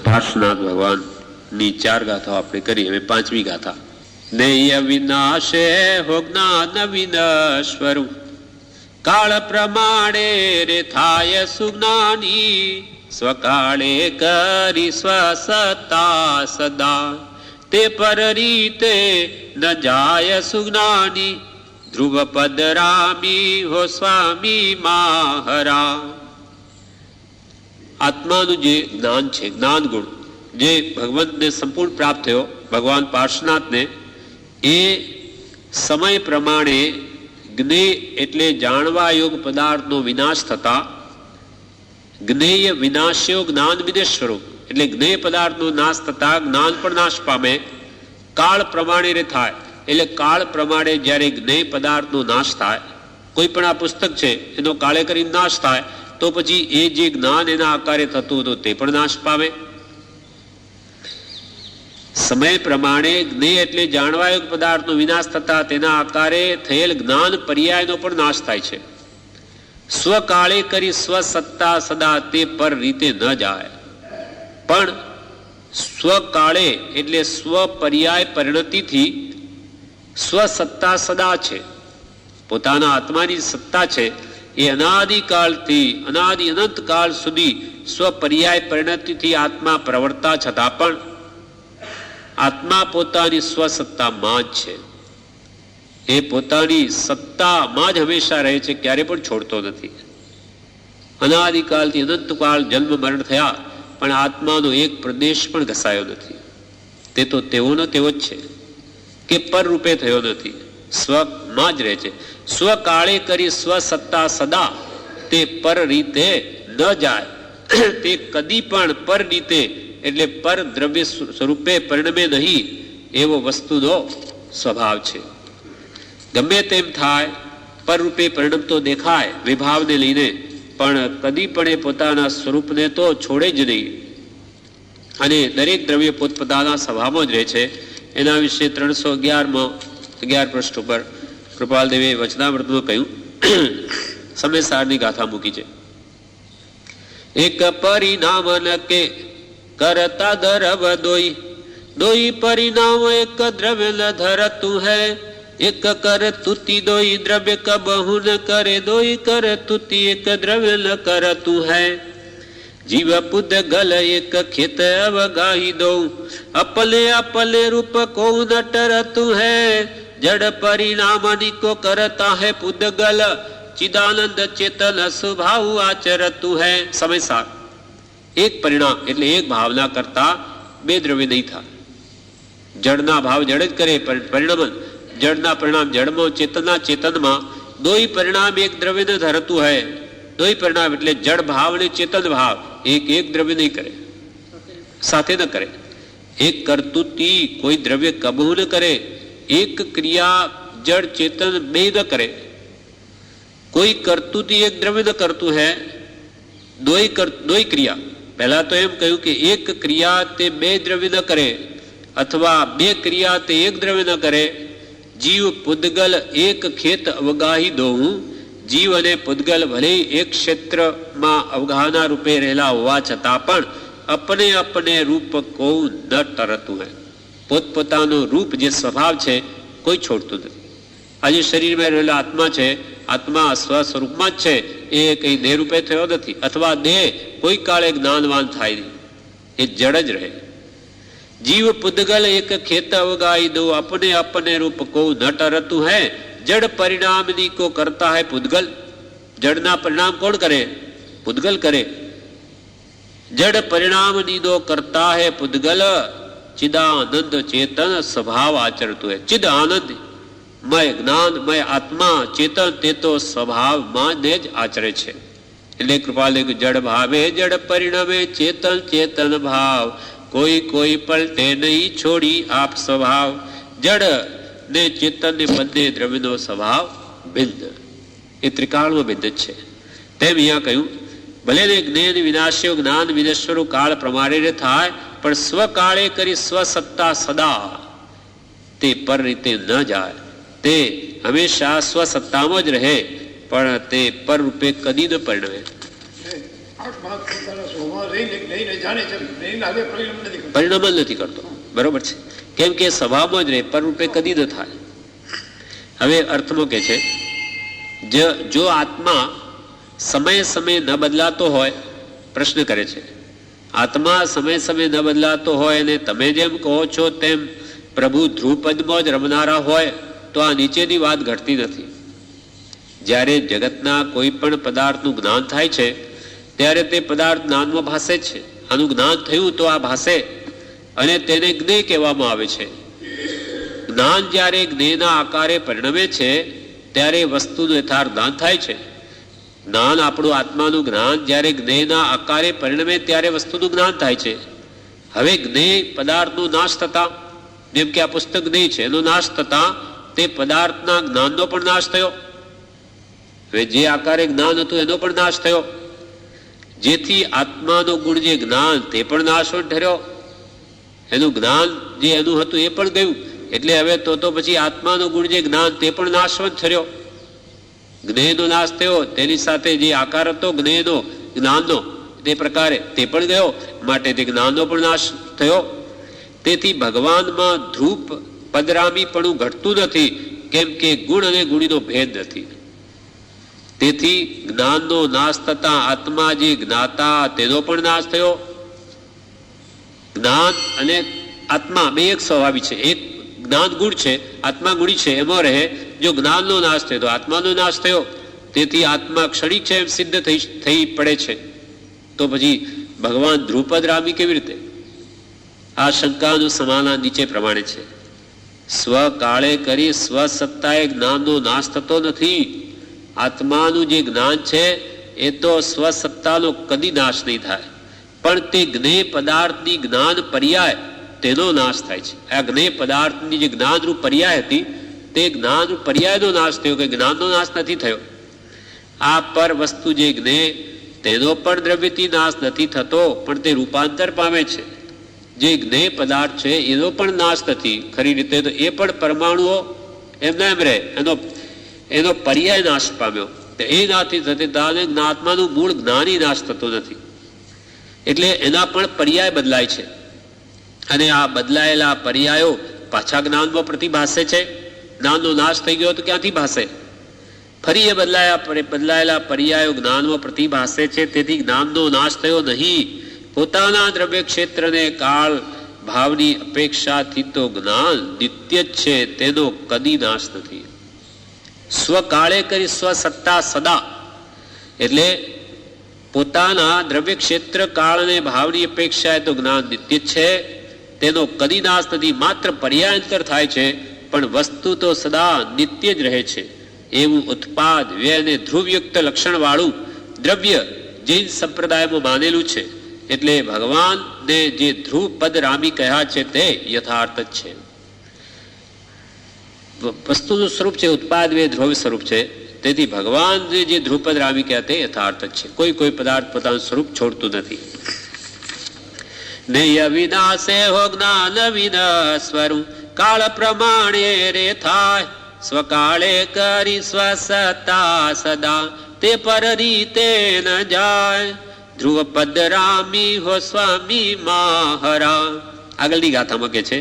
પાર્શ્વનાથ ભગવાનની 4 ગાથાઓ આપણે કરી. હવે 5મી ગાથા. જ્ઞેય વિનાશે હો જ્ઞાન વિનશ્વરું, કાળ પ્રમાણે રે થાય સુજ્ઞાની, સ્વકાળે કરી સ્વસત્તા સદા, તે પર રીતે ન જાય સુજ્ઞાની, ધ્રુવ પદ રામી હો સ્વામી માહરા. આત્માનું જે જ્ઞાન છે, જ્ઞાન ગુણ જે ભગવંતને સંપૂર્ણ પ્રાપ્ત થયો, ભગવાન પાર્શ્વનાથને, એ સમય પ્રમાણે જ્ઞેય એટલે જાણવા યોગ પદાર્થનો વિનાશ થતા, જ્ઞેય વિનાશ્યો જ્ઞાન વિનેશ્વરો એટલે જ્ઞેય પદાર્થનો નાશ થતા જ્ઞાન પણ નાશ પામે. કાળ પ્રમાણે રે થાય એટલે કાળ પ્રમાણે જ્યારે જ્ઞેય પદાર્થનો નાશ થાય, કોઈ પણ આ પુસ્તક છે એનો કાળે કરીને નાશ થાય તો પછી એ જે જ્ઞાન એના આકારે થતું હતું તે પણ નાશ પામે. સમય પ્રમાણે જ્ઞેય એટલે જાણવા યોગ પદાર્થનો વિનાશ થતા તેના આકારે થયેલ જ્ઞાન પર્યાયનો પણ નાશ થાય છે. સ્વકાળે કરી સ્વસત્તા સદા, તે પર રીતે ન જાય. પણ સ્વકાળે એટલે સ્વ પર્યાય પરિણતિથી સ્વસત્તા સદા છે, પોતાના આત્માની સત્તા છે એ અનાદિકાળથી અનાદિ અનંત કાળ સુધી સ્વપર્યાય પરિણતિથી આત્મા પ્રવર્તા છતાં પણ આત્મા પોતાની સ્વસત્તામાં જ છે. એ પોતાની સત્તામાં જ હંમેશા રહે છે, ક્યારે પણ છોડતો નથી. અનાદિકાળથી અનંતકાળ જન્મ મરણ થયા પણ આત્માનો એક પ્રદેશ પણ ઘસાયો નથી. તે તો તેઓનો તેવો જ છે કે પર રૂપે થયો નથી, સ્વમાં જ રહે છે. સ્વકાળે કરી સ્વસત્તા સદા, તે પર રીતે ન જાય. તે કદી પણ પર રીતે એટલે પર દ્રવ્ય સ્વરૂપે પરિણમે નહીં એવો વસ્તુનો સ્વભાવ છે. ગમે તેમ થાય પર રૂપે પરિણમતો દેખાય વિભાવને લઈને, પણ કદી પણ એ પોતાના સ્વરૂપને તો છોડે જ નહીં. અને દરેક દ્રવ્ય પોતપોતાના સ્વભાવમાં જ રહે છે. એના વિશે 311 પૃષ્ઠ ઉપર કૃપાલદેવે વચનામૃતમાં કહ્યું, સમયસારની ગાથા મૂકી છે. એક પરિણામ કે કરતા ધરવ દોઈ, દોઈ પરિણામ એક દ્રવ્ય ન ધરતું હૈ, એક કર તુતિ દોઈ દ્રવ્ય કબહુ ન કરે, દોઈ કર તુતિ એક દ્રવ્ય ન કરતું હૈ. જીવ પુદગલ એક ખેત અવગાહી દો, અપલે અપલે રૂપ કો ન ટરતું હૈ, જડ પરિણામ અનિકો કરતા હૈ પુદગલ, ચિદાનંદ ચેતન સ્વભાવ આચરતું હૈ. સમયસાર એક પરિણામ એટલે એક ભાવના કરતા બે દ્રવ્ય નહીં થાય. જડના ભાવ જડ જ કરે, પરિણામ જડના પરિણામ જડમાં, ચેતનના ચેતનમાં. દોઈ પરિણામ એક દ્રવ્ય ન ધરતું હૈ. દોઈ પરિણામ એટલે જડ ભાવ અને ચેતન ભાવ એક દ્રવ્ય નહીં કરે, સાથે ન કરે. એક કરતુતી કોઈ દ્રવ્ય કબહુ ન કરે, એક ક્રિયા જડ ચેતન બે ન કરે. કોઈ કરતુતી એક દ્રવ્ય ન કરતું હૈ, દોઈ ક્રિયા. પહેલા તો એમ કહ્યું કે એક ક્રિયા તે બે દ્રવ્ય ન કરે, અથવા બે ક્રિયા તે એક દ્રવ્ય ન કરે. જીવ પુદ્ગલ એક ખેત અવગાહી દઉં, જીવ અને પુદ્ગલ ભલે એક ક્ષેત્રમાં અવગાહના રૂપે રહેલા હોવા છતાં પણ અપને અપને રૂપ કોઈ ન ટરતું હૈ. પોતપોતાનું રૂપ જે સ્વભાવ છે કોઈ છોડતું નથી. આજે શરીરમાં રહેલો આત્મા છે, આત્મા સ્વ સ્વરૂપમાં જ છે, એ કઈ દેહ રૂપે થયો નથી, અથવા દેહ કોઈ કાળે જ્ઞાનવાન થાય નહીં, એ જડ જ રહે. જીવ પુદ્ગલ એક ખેત અવગાહી દો, अपने अपने रूप को न टरतु है, जड़ परिणाम को करता है पुद्गल. जड़ना परिणाम कौन करे? पुद्गल करे. जड़ परिणाम निदो करता है पुद्गल, चिदानंद चेतन स्वभाव आचरतु है. चिद आनंद मय ज्ञान मय आत्मा चेतन ते तो स्वभाव માં જ આચરે છે. એટલે કૃપાલે જડ ભાવે જડ પરિણમે, ચેતન ચેતન ભાવ કોઈ કોઈ પલટે નહીં છોડી આપ સ્વભાવ. જડ ને ચેતન ને બંને દ્રવ્યનો સ્વભાવ ભિન્ન, એ ત્રિકાળમાં ભિન્ન જ છે. તેમ અહીંયા કહ્યું, ભલે ને જ્ઞાન વિનાશ્યો જ્ઞાન વિનેશ્વરો કાળ પ્રમાણે થાય, પણ સ્વકાળે કરી સ્વસત્તા સદા, તે પર રીતે ન જાય. તે હંમેશા સ્વસત્તામાં જ રહે, પણ તે પર રૂપે કદી ન પરિણમે. આત્મા પોતાના સ્વભાવ રહીને જાણે છે, પરિણામ જ નથી કરતો. બરોબર છે, કેમ કે સ્વભાવમાં જ રહે, પર રૂપે કદી ન થાય. હવે અર્થમાં કે છે, જો આત્મા સમય સમય ન બદલાતો હોય, પ્રશ્ન કરે છે, આત્મા સમય સમય ન બદલાતો હોય અને તમે જેમ કહો છો તેમ પ્રભુ ધ્રુવપદમાં જ રમનારા હોય, તો આ નીચેની વાત ઘટતી નથી. જ્યારે જગતના કોઈ પણ પદાર્થનું જ્ઞાન થાય છે ત્યારે તે પદાર્થ જ્ઞાનમાં ભાસે જ છે. આનું જ્ઞાન થયું તો આ ભાસે, અને તેને જ્ઞેય કહેવામાં આવે છે. જ્ઞાન જ્યારે જ્ઞેયના આકારે પરિણમે છે ત્યારે વસ્તુનું યથાર્થ જ્ઞાન થાય છે. જ્ઞાન, આપણું આત્માનું જ્ઞાન જ્યારે જ્ઞેયના આકારે પરિણમે ત્યારે વસ્તુનું જ્ઞાન થાય છે. હવે જ્ઞેય પદાર્થનો નાશ થતા, જેમ કે આ પુસ્તક જ્ઞેય છે, એનો નાશ થતા તે પદાર્થના જ્ઞાનનો પણ નાશ થયો. હવે જે આકારે જ્ઞાન હતું એનો પણ નાશ થયો, જેથી આત્માનો ગુણ જે જ્ઞાન તે પણ નાશવંત ઠર્યો. એનું જ્ઞાન જે એનું હતું એ પણ ગયું. એટલે હવે તો પછી આત્માનો ગુણ જે જ્ઞાન તે પણ નાશવંત ઠર્યો. જ્ઞેયનો નાશ થયો, તેની સાથે જે આકાર હતો જ્ઞેયનો, જ્ઞાનનો, તે પ્રકારે તે પણ ગયો, માટે તે જ્ઞાનનો પણ નાશ થયો. તેથી ભગવાનમાં ધ્રુપ પદરામીપણું ઘટતું નથી, કેમ કે ગુણ અને ગુણીનો ભેદ નથી. તેથી જ્ઞાનનો નાશ થતા આત્મા જે જ્ઞાતા તેનો પણ નાશ થયો. જ્ઞાન અને આત્મા બે એક સ્વભાવી છે. એક જ્ઞાન ગુણ છે, આત્મા ગુણી છે, એમાં રહે. જો જ્ઞાનનો નાશ થયો તો આત્માનો નાશ થયો. તેથી આત્મા ક્ષણિક છે એમ સિદ્ધ થઈ પડે છે. તો પછી ભગવાન ધ્રુપદરામી કેવી રીતે? આ શંકાનું સમાધાન નીચે પ્રમાણે છે. સ્વ કાળે કરી સ્વસત્તાએ જ્ઞાનનો નાશ થતો નથી. આત્માનું જે જ્ઞાન છે એ તો સ્વસત્તાનો કદી નાશ નહીં થાય, પણ તે જ્ઞેય પદાર્થની જ્ઞાન પર્યાય તેનો નાશ થાય છે. આ જ્ઞેય પદાર્થની જે જ્ઞાનરૂપ પર્યાય હતી તે જ્ઞાનરૂપ પર્યાયનો નાશ થયો, કે જ્ઞાનનો નાશ નથી થયો. આ પર વસ્તુ જે જ્ઞેય તેનો પણ દ્રવ્યથી નાશ નથી થતો, પણ તે રૂપાંતર પામે છે. જે જ્ઞેય પદાર્થ છે એનો પણ નાશ નથી. ખરી રીતે તો એ પણ પરમાણુઓ એમના એમ રહે, એનો પર્યાય નાશ પામ્યો. એ નાથી થતી આત્માનું મૂળ જ્ઞાની નાશ થતો નથી. એટલે એના પણ પર્યાય બદલાય છે, અને આ બદલાયેલા પર્યાયો પાછા જ્ઞાનમાં પ્રતિભાસે છે. જ્ઞાનનો નાશ થઈ ગયો તો ક્યાંથી ભાસે? ફરી એ બદલાયેલા પર્યાયો જ્ઞાનમાં પ્રતિભાસે છે. તેથી જ્ઞાનનો નાશ થયો નહીં. પોતાના દ્રવ્ય ક્ષેત્રને કાળ ભાવની અપેક્ષાથી તો જ્ઞાન નિત્ય જ છે, તેનો કદી નાશ નથી. સ્વકાળે કરી સ્વસત્તા સદા, એટલે પોતાના દ્રવ્ય ક્ષેત્ર કાળ અને ભાવની અપેક્ષાએ તો જ્ઞાન નિત્ય છે, તેનો કદી નાશ નથી. માત્ર પર્યાયાંતર થાય છે, પણ વસ્તુ તો સદા નિત્ય જ રહે છે. એવું ઉત્પાદ વ્યય અને ધ્રુવયુક્ત લક્ષણ વાળું દ્રવ્ય જૈન સંપ્રદાયમાં માનેલું છે. એટલે ભગવાનને જે ધ્રુવ પદ રામી કહ્યા છે તે યથાર્થ જ છે. વસ્તુનું સ્વરૂપ છે ઉત્પાદ વ્યય ધ્રુવ સ્વરૂપ છે. તેથી ભગવાનને જે ધ્રુવપદ રામી કહ્યા તે યથાર્થ જ છે. કોઈ પદાર્થ પોતાનું સ્વરૂપ છોડતું નથી. નેય વિનાશે હો જ્ઞાન વિનસ્વરું કાળ પ્રમાણે રે થાય. સ્વકાળે કરી સ્વસત્તા સદા તે પર રીતે ન જાય. ધ્રુવ પદ રામી હો સ્વામી માહરા. આગળની ગાથામાં કે છે